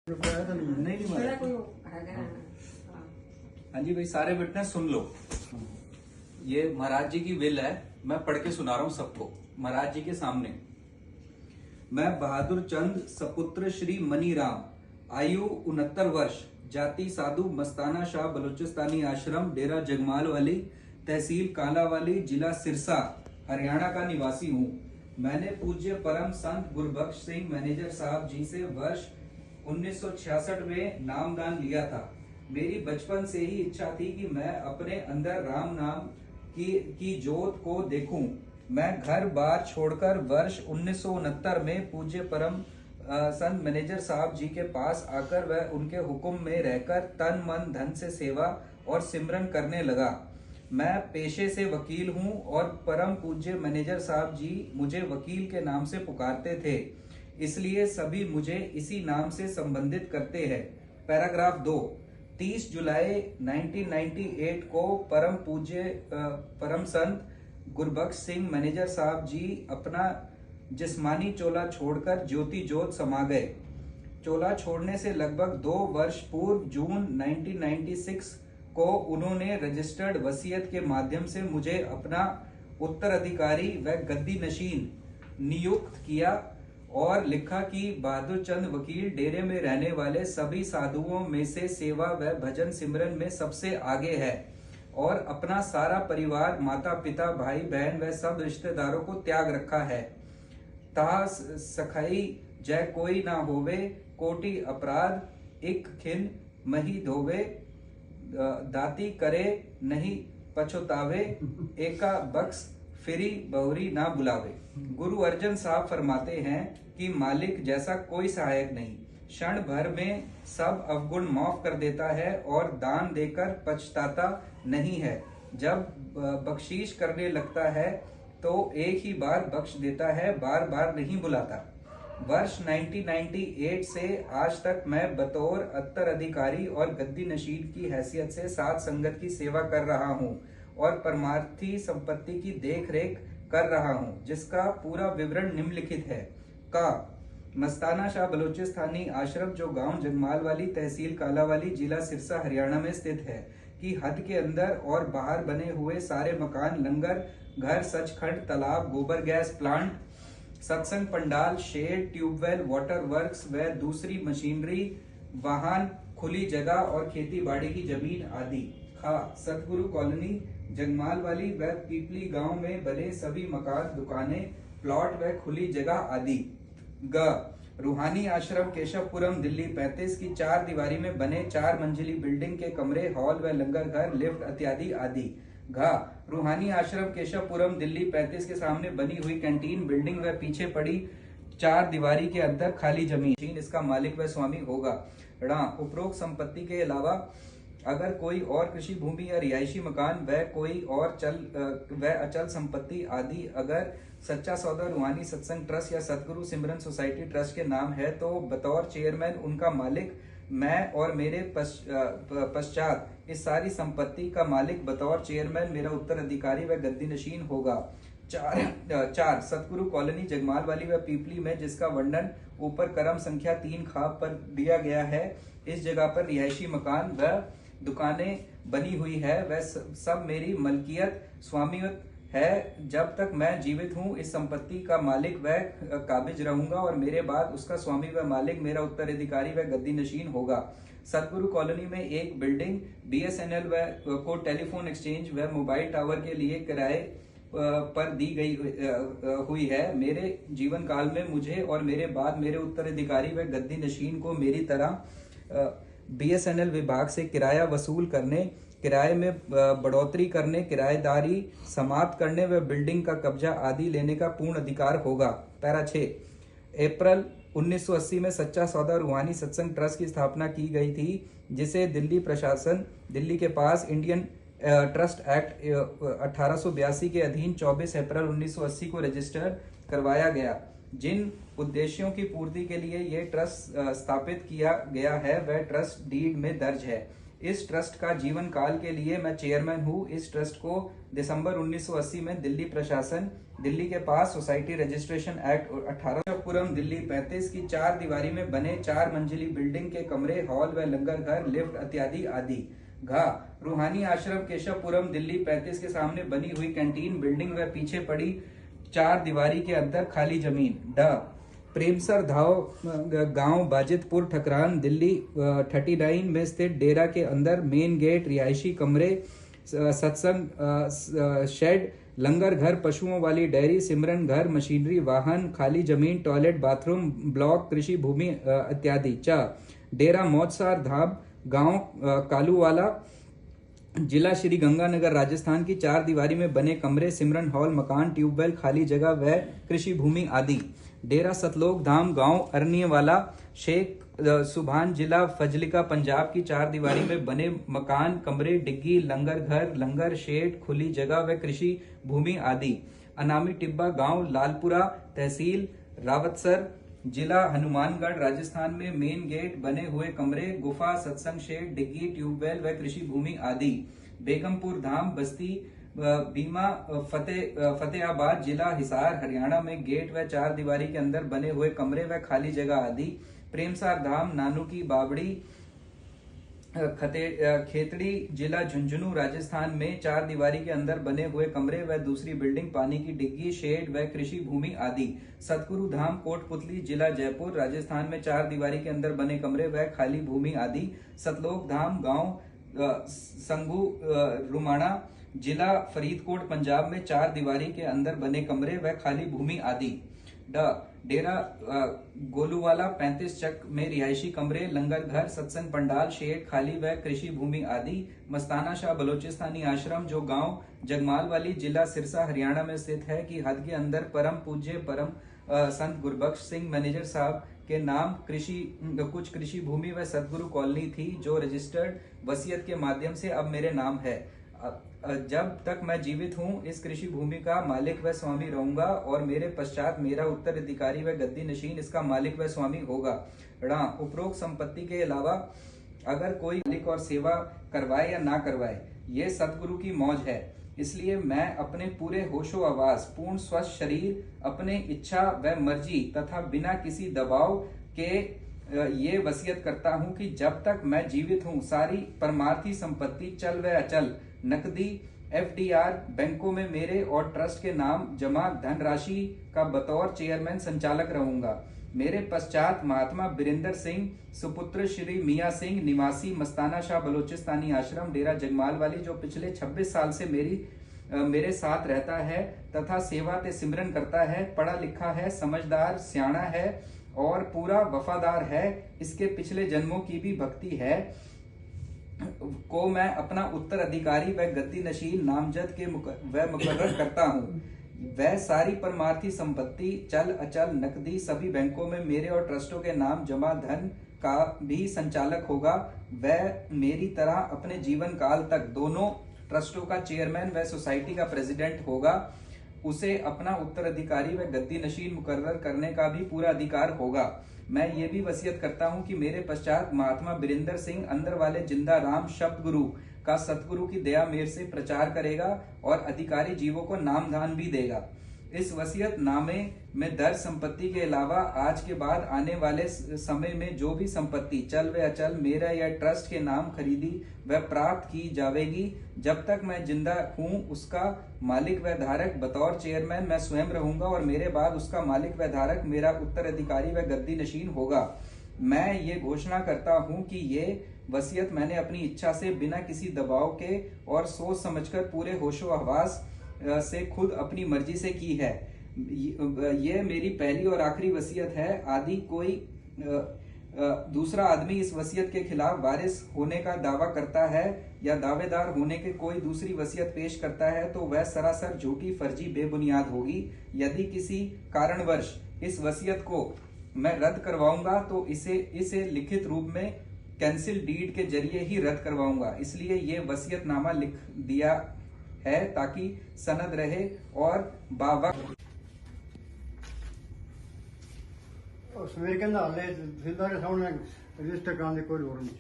नहीं मारा। हाँ जी भाई, सारे विटनेस सुन लो। ये महाराज जी की विल है, मैं पढ़ के सुना रहा हूँ सबको महाराज जी के सामने। मैं बहादुर चंद सपुत्र श्री मनी राम, आयु 69 वर्ष, जाति साधु, मस्ताना शाह बलूचिस्तानी आश्रम, डेरा जगमाल वाली, तहसील कालावाली, जिला सिरसा, हरियाणा का निवासी हूँ। मैंने पूज्य परम संत गुरबख्श सिंह मैनेजर साहब जी से वर्ष 1966 में नामदान लिया था। मेरी बचपन से ही इच्छा थी कि मैं अपने अंदर राम नाम की जोत को देखूं। मैं घर बार छोड़कर वर्ष 1969 में पूज्य परम संत मैनेजर साहब जी के पास आकर वह उनके हुक्म में रहकर तन मन धन से सेवा और सिमरन करने लगा। मैं पेशे से वकील हूं और परम पूज्य मैनेजर साहब जी मुझे वकील के नाम से पुकारते थे, इसलिए सभी मुझे इसी नाम से संबोधित करते हैं। पैराग्राफ 2। 30 जुलाई 1998 को परम पूज्य परम संत गुरबख्श सिंह मैनेजर साहब जी अपना जिस्मानी चोला छोड़कर ज्योति जोत समा गए। चोला छोड़ने से लगभग 2 वर्ष पूर्व जून 1996 को उन्होंने रजिस्टर्ड वसीयत के माध्यम से मुझे अपना उत्तराधिकारी व गद्दी नशीन नियुक्त किया और लिखा कि बहादुर चंद वकील डेरे में रहने वाले सभी साधुओं में से सेवा व भजन सिमरन में सबसे आगे है और अपना सारा परिवार, माता पिता, भाई बहन व सब रिश्तेदारों को त्याग रखा है। ता सखाई जय कोई ना होवे, कोटि अपराध इक खिन मही धोवे, दाती करे नहीं पछुतावे, एका बख्श फिरी बहुरी ना बुलावे। गुरु अर्जन साहब फरमाते हैं कि मालिक जैसा कोई सहायक नहीं, क्षण भर में सब अवगुण माफ कर देता है और दान देकर पछताता नहीं है। जब बख्शीश करने लगता है तो एक ही बार बख्श देता है, बार बार नहीं बुलाता। वर्ष 1998 से आज तक मैं बतौर उत्तराधिकारी और गद्दी नशीन की हैसियत से साध संगत की सेवा कर रहा हूँ और परमार्थी संपत्ति की देख रेख कर रहा हूँ, जिसका पूरा विवरण निम्नलिखित है। का मस्ताना शाह बलूचिस्तानी आश्रम, जो गांव जगमाल वाली, तहसील कालावाली, जिला सिरसा, हरियाणा में स्थित है, की हद के अंदर और बाहर बने हुए सारे मकान, लंगर घर, सचखंड, तालाब, गोबर गैस प्लांट, सत्संग pandal, shed, tubewell, water works व दूसरी मशीनरी, वाहन, खुली जगह और खेती बाड़ी की जमीन आदि। खा सतगुरु कॉलोनी जगमाल वाली व पीपली गांव में बने सभी मकान, दुकानें, प्लॉट व खुली जगह आदि। ग रूहानी आश्रम केशवपुरम दिल्ली 35 की 4 दीवारी में बने 4 मंजिली बिल्डिंग के कमरे, हॉल व लंगर घर, लिफ्ट इत्यादि आदि। घा रूहानी आश्रम केशवपुरम दिल्ली 35 के सामने बनी हुई कैंटीन बिल्डिंग व पीछे पड़ी 4 दीवारी के अंदर खाली जमीन, इसका मालिक व स्वामी होगा। ड़ा उपरोक्त संपत्ति के अलावा अगर कोई और कृषि भूमि या रिहायशी मकान व कोई और अचल संपत्ति आदि अगर सच्चा सौदा रूहानी सत्संग ट्रस्ट या सतगुरु सिमरन सोसाइटी ट्रस्ट के नाम है तो बतौर चेयरमैन उनका मालिक मैं और मेरे पश्चात इस सारी संपत्ति का मालिक बतौर चेयरमैन मेरा उत्तराधिकारी व गद्दी नशीन होगा। 4 सतगुरु कॉलोनी जगमाल वाली व पीपली में, जिसका वर्णन ऊपर क्रम संख्या 3 खाब पर दिया गया है। इस जगह पर रिहायशी मकान व दुकानें बनी हुई है, वह सब मेरी मलकियत स्वामियत है। जब तक मैं जीवित हूँ इस संपत्ति का मालिक व काबिज रहूंगा और मेरे बाद उसका स्वामी व मालिक मेरा उत्तराधिकारी व गद्दी नशीन होगा। सतगुरु कॉलोनी में एक बिल्डिंग BSNL व को टेलीफोन एक्सचेंज व मोबाइल टावर के लिए किराए पर दी गई हुई है। मेरे जीवन काल में मुझे और मेरे बाद मेरे उत्तराधिकारी व गद्दी नशीन को मेरी तरह BSNL विभाग से किराया वसूल करने, किराए में बढ़ोतरी करने, किराएदारी समाप्त करने व बिल्डिंग का कब्जा आदि लेने का पूर्ण अधिकार होगा। पैरा 6 अप्रैल 1980 में सच्चा सौदा रूहानी सत्संग ट्रस्ट की स्थापना की गई थी, जिसे दिल्ली प्रशासन दिल्ली के पास इंडियन ट्रस्ट एक्ट 1882 के अधीन 24 अप्रैल 1980 को रजिस्टर करवाया गया। जिन उद्देश्यों की पूर्ति के लिए यह ट्रस्ट स्थापित किया गया है वह ट्रस्ट डीड में दर्ज है। इस ट्रस्ट का जीवन काल के लिए मैं चेयरमैन हूँ। इस ट्रस्ट को दिसंबर 1980 में दिल्ली प्रशासन दिल्ली के पास सोसाइटी रजिस्ट्रेशन एक्ट 18पुरम दिल्ली 35 की 4 दीवारी में बने 4 मंजिली बिल्डिंग के कमरे, हॉल व लंगर घर, लिफ्ट इत्यादि आदि। घ रूहानी आश्रम केशवपुरम दिल्ली 35 के सामने बनी हुई कैंटीन बिल्डिंग व पीछे पड़ी 4 दीवारी के अंदर खाली जमीन। ड प्रेमसर धाव गांव बाजितपुर ठकरान दिल्ली 39 में स्थित डेरा के अंदर मेन गेट, रिहायशी कमरे, सत्संग शेड, लंगर घर, पशुओं वाली डेयरी, सिमरन घर, मशीनरी, वाहन, खाली जमीन, टॉयलेट, बाथरूम ब्लॉक, कृषि भूमि इत्यादि। च डेरा मौजसार धाम गांव कालूवाला जिला श्री गंगानगर राजस्थान की 4 दीवारी में बने कमरे, सिमरन हॉल, मकान, ट्यूबवेल, खाली जगह व कृषि भूमि आदि। डेरा सतलोक धाम गांव अरनियवाला शेख सुभान जिला फजलिका पंजाब की 4 दीवारी में बने मकान, कमरे, डिग्गी, लंगर घर, लंगर शेड, खुली जगह व कृषि भूमि आदि। अनामी टिब्बा गांव लालपुरा तहसील रावतसर जिला हनुमानगढ़ राजस्थान में मेन गेट, बने हुए कमरे, गुफा, सत्संग शेड, डिग्गी, ट्यूबवेल व कृषि भूमि आदि। बेगमपुर धाम बस्ती बीमा फतेहाबाद जिला हिसार हरियाणा में गेट व 4 दीवारी के अंदर बने हुए कमरे व खाली जगह आदि। प्रेमसार धाम नानू की बावड़ी खेतड़ी जिला झुंझुनू राजस्थान में 4 दीवारी के अंदर बने हुए कमरे व दूसरी बिल्डिंग, पानी की डिग्गी, शेड व कृषि भूमि आदि। सतगुरु धाम कोटपुतली जिला जयपुर राजस्थान में 4 दीवारी के अंदर बने कमरे व खाली भूमि आदि। सतलोक धाम गांव संगू रुमाणा जिला फरीदकोट पंजाब में 4 दीवारी के अंदर बने कमरे व खाली भूमि आदि। डेरा गोलूवाला 35 चक में रिहायशी कमरे, लंगर घर, सत्संग पंडाल, शेड, खाली व कृषि भूमि आदि। मस्ताना शाह बलोचिस्तानी आश्रम जो गांव जगमाल वाली जिला सिरसा हरियाणा में स्थित है की हद के अंदर परम पूज्य परम संत गुरबख्श सिंह मैनेजर साहब के नाम कुछ कृषि भूमि व सदगुरु कॉलोनी थी जो रजिस्टर्ड वसीयत के माध्यम से अब मेरे नाम है। जब तक मैं जीवित हूँ इस कृषि भूमि का मालिक व स्वामी रहूंगा और मेरे पश्चात मेरा उत्तराधिकारी व गद्दी नशीन इसका मालिक व स्वामी होगा। उपरोक्त संपत्ति के अलावा अगर कोई मालिक और सेवा करवाए या ना करवाए ये सतगुरु की मौज है, इसलिए मैं अपने पूरे होशो आवास, पूर्ण स्वस्थ शरीर, अपने इच्छा व मर्जी तथा बिना किसी दबाव के ये वसीयत करता हूं कि जब तक मैं जीवित हूं सारी परमार्थी संपत्ति, चल व अचल, नकदी, FDR बैंकों में मेरे और ट्रस्ट के नाम जमा धनराशि का बतौर चेयरमैन संचालक रहूंगा। मेरे पश्चात महात्मा बीरेंद्र सिंह सुपुत्र श्री मियां सिंह निवासी मस्ताना शाह बलोचिस्तानी आश्रम डेरा जगमाल वाली जो पिछले 26 साल से मेरे साथ रहता है तथा सेवा ते सिमरन करता है, पढ़ा लिखा है, समझदार सियाणा है और पूरा वफादार है, इसके पिछले जन्मों की भी भक्ति है को मैं अपना उत्तराधिकारी व गद्दी नशीन नामजद के मुकर्रर करता हूँ। वह सारी परमार्थी संपत्ति, चल अचल, नकदी सभी बैंकों में मेरे और ट्रस्टों के नाम जमा धन का भी संचालक होगा। वह मेरी तरह अपने जीवन काल तक दोनों ट्रस्टों का चेयरमैन व सोसाइटी का प्रेसिडेंट होगा। उसे अपना उत्तराधिकारी व गद्दी नशीन मुकर्रर करने का भी पूरा अधिकार होगा। मैं ये भी वसीयत करता हूँ कि मेरे पश्चात महात्मा बीरेंद्र सिंह अंदर वाले जिंदा राम शब्द गुरु का सतगुरु की दया मेर से प्रचार करेगा और अधिकारी जीवों को नाम दान भी देगा। इस वसीयत नामे में दर्ज संपत्ति के अलावा आज के बाद आने वाले समय में जो भी संपत्ति चल व अचल मेरा या ट्रस्ट के नाम खरीदी व प्राप्त की जावेगी, जब तक मैं जिंदा हूँ उसका मालिक व धारक बतौर चेयरमैन मैं स्वयं रहूंगा और मेरे बाद उसका मालिक व धारक मेरा उत्तराधिकारी व गद्दी नशीन होगा। मैं ये घोषणा करता हूँ कि ये वसीयत मैंने अपनी इच्छा से बिना किसी दबाव के और सोच समझकर पूरे होशो हवास से खुद अपनी मर्जी से की है। ये मेरी पहली और आखिरी वसीयत है। आदि कोई दूसरा आदमी इस वसीयत के खिलाफ वारिस होने का दावा करता है या दावेदार होने के कोई दूसरी वसीयत पेश करता है तो वह सरासर झूठी, फर्जी, बेबुनियाद होगी। यदि किसी कारणवश इस वसीयत को मैं रद्द करवाऊंगा तो इसे लिखित रूप में कैंसिल डीड के जरिए ही रद्द करवाऊंगा। इसलिए ये वसीयतनामा लिख दिया है ताकि सनद रहे और बाबा सवेरे कहना हाले तहसीलदार के सामने रजिस्टर कराने की कोई लोड़ नहीं,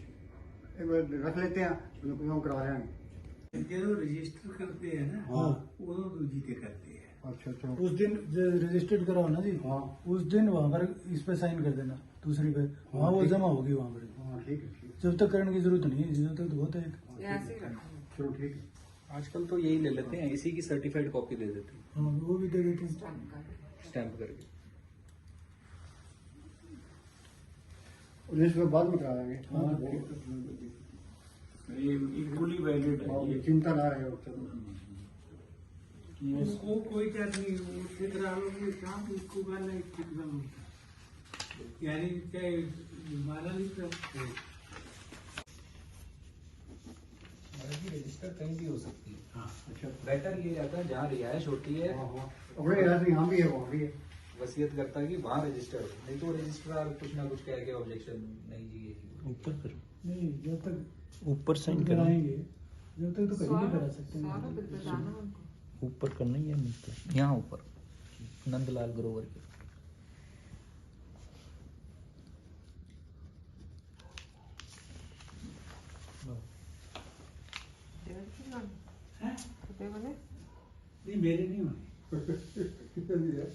एक बार रख लेते हैं उनको करा रहे हैं। जो रजिस्टर करते हैं ना हाँ वो दूजी के करते हैं। अच्छा अच्छा उस दिन रजिस्टर्ड कराओ ना जी, हाँ उस दिन वहाँ पर इस पे साइन कर देना, दूसरी पे वहाँ वो ठीक। जमा होगी वहाँ पर। हाँ ठीक है ठीक जब तक करने की जरूरत नहीं है, जब तक तो होता है। ऐसे ही रखो। है। चलो ठीक है। आजकल तो यही ले लेते हैं, इसी की सर्टिफाइड कॉपी दे देते हैं हाँ वो भी दे देते हैं। स्टैम्प का। स्टैंप करके। और इसके बाद में कराएंगे। हाँ, इक्वली वैलिड है आप ये। चिंता ना रहे हो चलो। वो कोई क्या नहीं, वो कितना लोग काम उसको करना कितना यानी क्या माना नहीं था। रजिस्टर कहीं भी हो सकती है। हाँ अच्छा बेटर ये रहता है जहाँ रिहायश होती है, हाँ हाँ अपने यहाँ से यहाँ भी है वहाँ भी है। वसीयत करता है कि वहाँ रजिस्टर हो, नहीं तो रजिस्ट्रार कुछ ना कुछ कह के ऑब्जेक्शन नहीं जी ये जी। ऊपर करो, नहीं जब तक ऊपर साइन करो, कराएंगे जब तक तो कहीं भी करा सकते सारा हैं। बिल बताना उनको। ऊपर करना ही है नीचे। यहाँ ऊपर नंदलाल ग्रोवर के। डेढ़ की मान। हैं? कितने बने? नहीं मेरे नहीं होने। कितने भी है।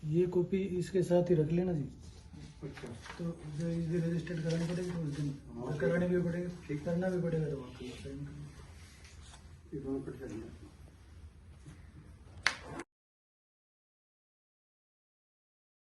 ये कॉपी इसके साथ ही रख लेना जी। अच्छा तो जो इस दिन रजिस्टर्ड करानी पड़ेगी तो उस दिन करानी भी पड़ेगी, ठीक करना भी पड़ेगा तो वहाँ पे साइन करना। ये दोनों कट कर दिया।